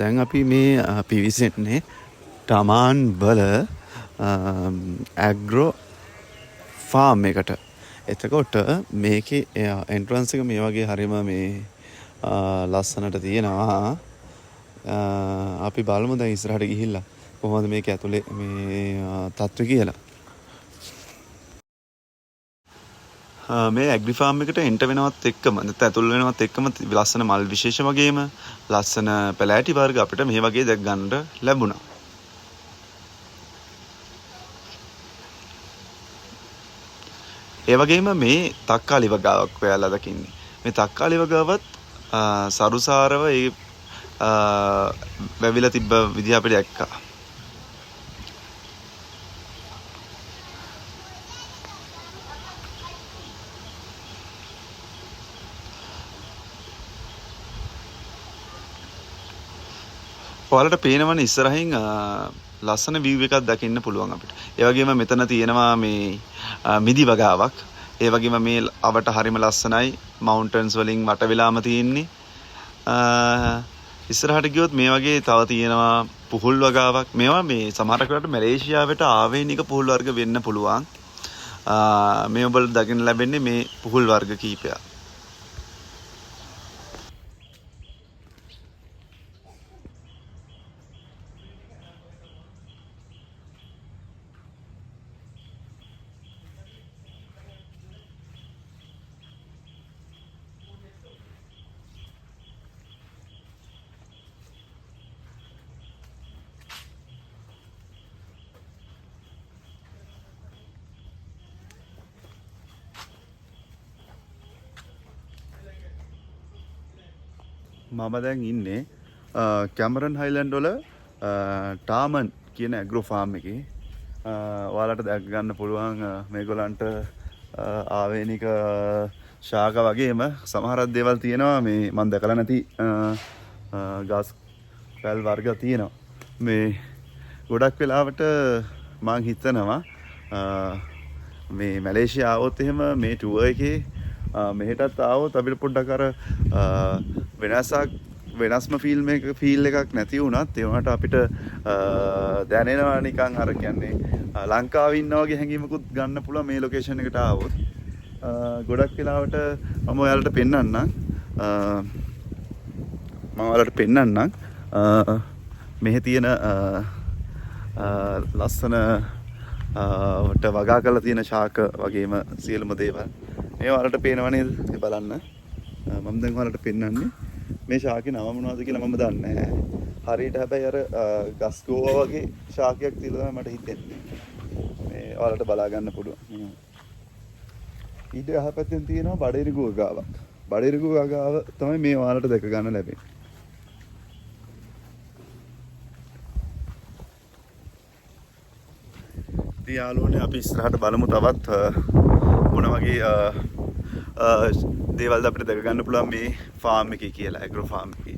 දැන් අපි මේ පිවිසෙන්නේ ටමාන් වල ඇග්‍රෝ ෆාම් එකට. එතකොට මේකේ එන්ට්‍රන්ස් එක මේ වගේ හරිම මේ ලස්සනට තියෙනවා. අපි බලමු දැන් ඉස්සරහට ගිහිල්ලා කොහොමද මේක ඇතුලේ මේ තත්ත්වය කියලා. මේ ඇග්‍රි ෆාම් එකට එන්ටර් වෙනවත් එක්කම නැත්නම් ඇතුල් වෙනවත් එක්කම ලස්සන මල් විශේෂ වගේම ලස්සන පැලෑටි වර්ග අපිට මේ වගේ දැක් ගන්නට ලැබුණා. ඒ වගේම මේ තක්කාලි වගාවක් ඔයාලා දකින්නේ. මේ තක්කාලි වගාවත් සරුසාරව ඒ වැවිලා තිබ්බ විදිහ අපිට දැක්කා. ඔයාලට පේනවනේ ඉස්සරහින් ලස්සන view එකක් දකින්න පුළුවන් අපිට. ඒ වගේම මෙතන තියෙනවා මේ මිදි වගාවක්. ඒ වගේම මේ අවට හරිම ලස්සනයි. mountains වලින් වට වෙලාම තියෙන්නේ. ඉස්සරහට ගියොත් මේ වගේ තව තියෙනවා පුහුල් වගාවක්. මේවා මේ සමහර කරට මැලේසියාවට ආවේනික පුහුල් වර්ග වෙන්න පුළුවන්. මේ ඔබට දකින්න ලැබෙන්නේ මේ පුහුල් වර්ග කීපයක්. මම දැන් ඉන්නේ කැමරන් හයිලන්ඩ් වල ටාමන් කියන ඇග්‍රෝ ෆාම් එකේ. ඔයාලට දැක ගන්න පුළුවන් මේගොල්ලන්ට ආවේනික ශාක වගේම සමහරක් දේවල් තියෙනවා මේ මම දැකලා නැති ගස් පැල් වර්ග තියෙනවා. මේ ගොඩක් වෙලාවට මම හිතනවා මේ මැලේසියා ආවොත් එහෙම මේ ටුවර් එකේ මෙහෙටත් ආවොත් අපිට පොඩ්ඩක් අර වෙනස්ම ෆීල් එකක් නැති වුණත් ඒ වුණාට අපිට දැනෙනවා නිකන් අර කියන්නේ ලංකාවේ ඉන්නා වගේ හැඟීමකුත් ගන්න පුළුවන් මේ ලොකේෂන් එකට ආවොත්. ගොඩක් වෙලාවට මම ඔයාලට පෙන්නන්නම් මෙහි තියෙන ලස්සන වට වගා කරලා තියෙන ශාක වගේම සියලුම දේවල් මේ ඔයාලට පේනව නේද? බලන්න. මම දැන් ඔයාලට පෙන්නන්නේ මේ ශාකේ නම මොනවද කියලා මම දන්නේ නැහැ. හරියට හැබැයි අර ගස්ගෝවා වගේ ශාකයක් තියලා මට හිතෙන්නේ. මේ ඔයාලට බලා ගන්න පුළුවන්. ඊට යහපැත්තෙන් තියෙනවා බඩේරිගුව ගාවක්. බඩේරිගුව ගාව තමයි මේ ඔයාලට දැක ගන්න ලැබෙන්නේ. ඉතින් යාළුවනේ අපි ඉස්සරහට බලමු තවත් මොන වගේ දේවල්ද අපිට දැක ගන්න පුළුවන් මේ ෆාම් එකේ කියලා ඇග්‍රෝ ෆාම් එකේ.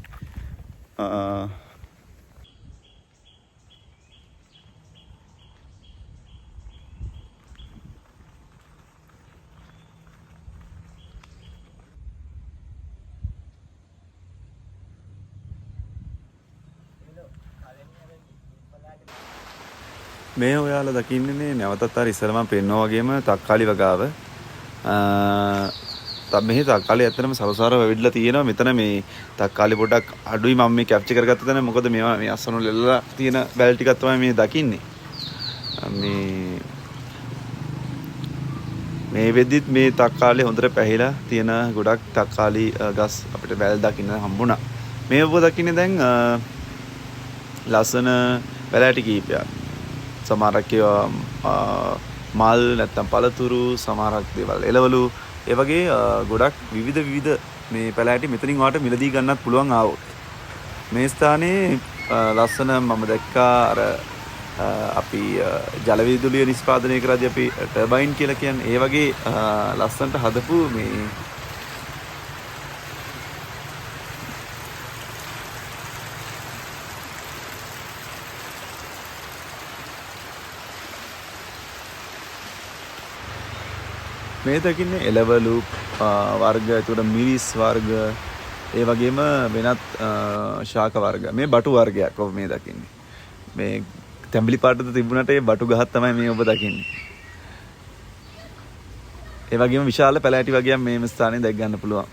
මේ ඔයාලා දකින්නේ නැවතත් අර ඉස්සර මම පෙන්නවා වගේම තක්කාලි වගාව. මෙහි තක්කාලි ඇත්තටම සරසාර වෙවිඩලා තියෙනවා. මෙතන මේ තක්කාලි පොඩක් අඩුයි මම මේ කැප්චර් කරගත්ත තැන. මොකද මේවා මේ අස්සන වල එල්ලලා තියෙන බැල් ටිකක් තමයි මේ දකින්නේ. මේ වෙද්දිත් මේ තක්කාලි හොඳට පැහිලා තියෙන ගොඩක් තක්කාලි ගස් අපිට බැල් දකින්න හම්බුණා. මේ ඔබ දකින්නේ දැන් ලස්සන පැලෑටි කීපයක්. සමහරක් මල් නැත්තම් පළතුරු සමහරක් දේවල් එළවලු ඒ වගේ ගොඩක් විවිධ මේ පැලෑටි මෙතනින් ඔයාලට මිලදී ගන්නත් පුළුවන් ආවොත්. මේ ස්ථානයේ ලස්සන මම දැක්කා අර අපි ජල විදුලිය නිෂ්පාදනය කරද්දී අපි ටර්බයින් කියලා කියන්නේ ඒ වගේ ලස්සනට හදපු මේ දකින්නේ එළවලු වර්ග, ඒකට මිරිස් වර්ග, ඒ වගේම වෙනත් ශාක වර්ග. මේ බටු වර්ගයක් ඔබ මේ දකින්නේ. මේ තැඹිලි පාටද තිබුණට ඒ බටු ගහක් තමයි මේ ඔබ දකින්නේ. ඒ වගේම විශාල පැලෑටි වගේක් මේ ස්ථානයේ දැක් ගන්න පුළුවන්.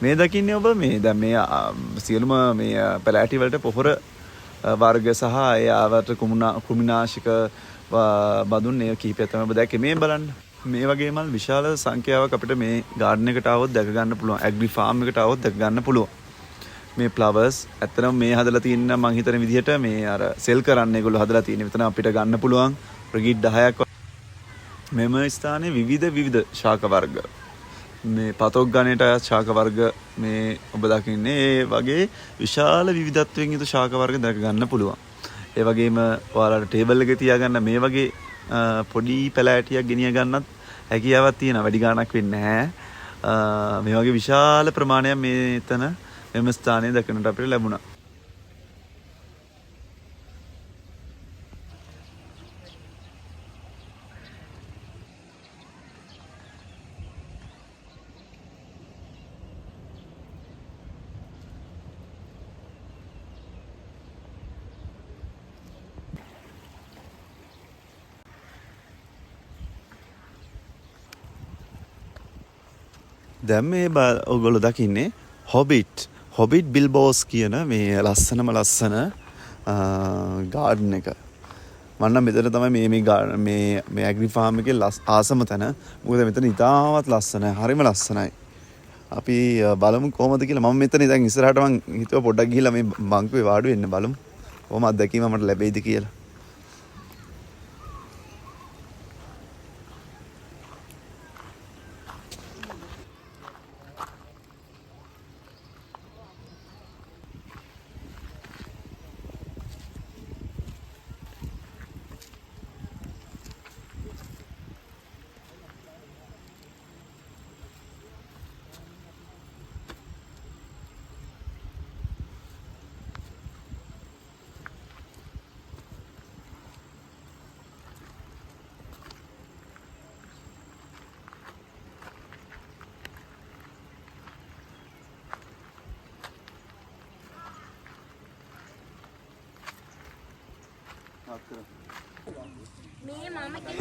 මේ දකින්නේ ඔබ මේ දැන් මේ සියලුම මේ පැලෑටි වලට පොහොර වර්ග සහ ඒ ආවට කුමිනාශක බඳුන් ඒ කිහිපයක් තමයි ඔබ දැක්කේ. මේ බලන්න. මේ වගේ මල් විශාල සංඛ්‍යාවක් අපිට මේ ගාඩන් එකට આવොත් දැක ගන්න පුළුවන්. ඇග්‍රි ෆාම් එකට આવොත් දැක ගන්න පුළුවන්. මේ ෆ්ලවර්ස් ඇත්තටම මේ හදලා තියෙන මම හිතන විදිහට මේ අර සෙල් කරන්න ඒගොල්ලෝ හදලා තියෙන. මෙතන අපිට ගන්න පුළුවන් ප්‍රගීඩ් 10ක්. මෙම ස්ථානයේ විවිධ ශාක වර්ග. මේ පතොක් ගණයට අයත් ශාක වර්ග මේ ඔබ දකින්නේ. ඒ වගේ විශාල විවිධත්වයෙන් යුතු ශාක වර්ග දැක ගන්න පුළුවන්. ඒ වගේම ඔයාලට ටේබල් එකේ තියාගන්න මේ වගේ පොඩි පැලෑටියක් ගෙනිය ගන්නත් හැකියාවක් තියෙනවා. වැඩි ගාණක් වෙන්නේ නැහැ. මේ වගේ විශාල ප්‍රමාණයක් මෙතන මෙම ස්ථානයේ දක්නට අපිට ලැබුණා. දැන් මේ ඔයගොල්ලෝ දකින්නේ හොබිට් බිල්බෝස් කියන මේ ලස්සන ගාඩන් එක. මම මෙතන තමයි මේ ඇග්‍රි ෆාම් එකේ ආසම තැන. මොකද මෙතන ඉතාමත් ලස්සනයි. හරිම ලස්සනයි. අපි බලමු කොහොමද කියලා. මම මෙතන දැන් ඉස්සරහට මං හිතුවා පොඩ්ඩක් ගිහිල්ලා මේ බංකුවේ වාඩි වෙන්න බලමු. කොහොම අත්දැකීම මට ලැබෙයිද කියලා.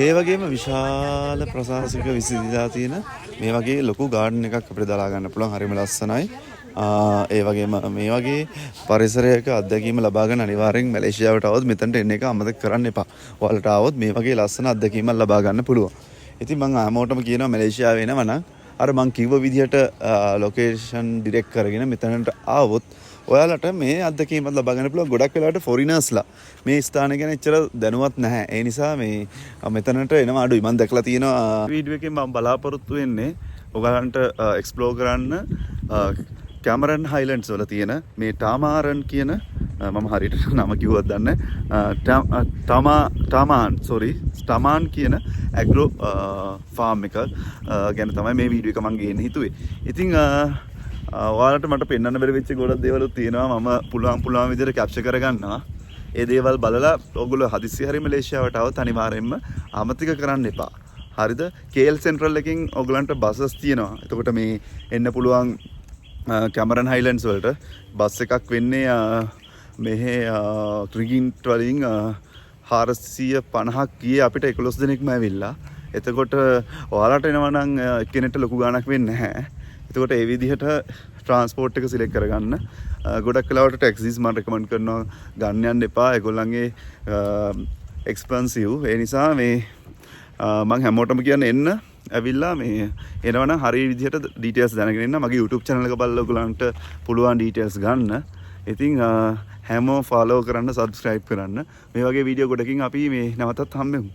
ඒ වගේම විශාල ප්‍රශාසක විසිරීලා තියෙන මේ වගේ ලොකු ගාඩන් එකක් අපිට දලා ගන්න පුළුවන්. හරිම ලස්සනයි. ඒ වගේම මේ වගේ පරිසරයක අත්දැකීම ලබා ගන්න අනිවාර්යෙන් මැලේසියාවට આવොත් මෙතනට එන්න එක අමතක කරන්න එපා. ඔයාලට આવොත් මේ වගේ ලස්සන අත්දැකීමක් ලබා ගන්න පුළුවන්. ඉතින් මම හැමෝටම කියනවා මැලේසියාවේ එනවා නම් අර මං කිව්ව විදිහට ලොකේෂන් ඩිරෙක්ට් කරගෙන මෙතනට આવොත් ඔයාලට මේ අත්දැකීමක් ලබා ගන්න පුළුවන්. ගොඩක් වෙලාවට ෆොරිනර්ස්ලා මේ ස්ථානය ගැන එච්චර දැනුවත් නැහැ. ඒ නිසා මේ මෙතනට එනවා අඩුයි. මම දැකලා තියෙනවා වීඩියෝ එකෙන් මම බලාපොරොත්තු වෙන්නේ ඔයාලන්ට එක්ස්ප්ලෝර් කරන්න කැමරන් හයිලන්ඩ්ස් වල තියෙන මේ ටාමාරන් කියන මම හරියට නම කිව්වද දන්නේ ටමාන් කියන ඇග්‍රෝ ෆාම් එක ගැන තමයි මේ වීඩියෝ එක මම ගේන්න හිතුවේ. ඉතින් ඔයාලට මට පෙන්වන්න බැරි වෙච්ච ගොඩක් දේවල් තියෙනවා. මම පුළුවන් විදිහට කැප්චර් කරගන්නවා. ඒ දේවල් බලලා ඔයගොල්ලෝ හදිස්සිය හරි මැලේසියාවට આવත් අනිවාර්යෙන්ම අමතක කරන්න එපා. හරිද? KL සෙන්ට්‍රල් එකකින් ඔයගලන්ට බසස් තියෙනවා. එතකොට මේ එන්න පුළුවන් කැමරන් හයිලන්ඩ්ස් වලට බස් එකක් වෙන්නේ මෙහෙ ක්‍රිගින්ට් වලින් 450ක් ගියේ අපිට 11 දෙනෙක්ම ඇවිල්ලා. එතකොට ඔයාලට එනවා නම් එක්කෙනෙක්ට ලොකු ගාණක් වෙන්නේ නැහැ. එතකොට ඒ විදිහට ට්‍රාන්ස්පෝර්ට් එක සිලෙක්ට් කරගන්න. ගොඩක් වෙලාවට ටැක්සිස් මම රෙකමන්ඩ් කරනවා ගන්න යන්න එපා. ඒගොල්ලන්ගේ එක්ස්පෙන්සිව්. ඒ නිසා මේ මම හැමෝටම කියන්නේ එන්න ඇවිල්ලා මේ එනවනම් හරිය විදිහට ඩීටේල්ස් දැනගෙන ඉන්න. මගේ YouTube channel එක බලලා ඔයගොල්ලන්ට පුළුවන් ඩීටේල්ස් ගන්න. ඉතින් හැමෝම ෆලෝ කරන්න, සබ්ස්ක්‍රයිබ් කරන්න. මේ වගේ වීඩියෝ ගොඩකින් අපි මේ නැවතත් හම්බෙමු.